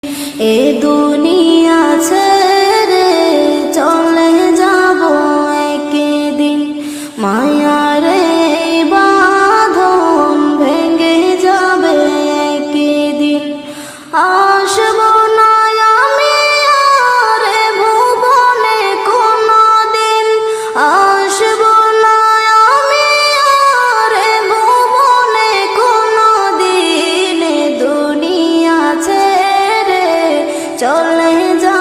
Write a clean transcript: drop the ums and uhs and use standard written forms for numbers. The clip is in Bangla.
এ দুনিয়া ছেড়ে চলে যাব একদিন, মায়ারে বাঁধন ভেঙে যাবে একদিন। আসব না আমি আর এ ভুবনে কোনদিন, আসব না আমি আর এ ভুবনে কোনদিন। এ দুনিয়া ছেড়ে চলে যা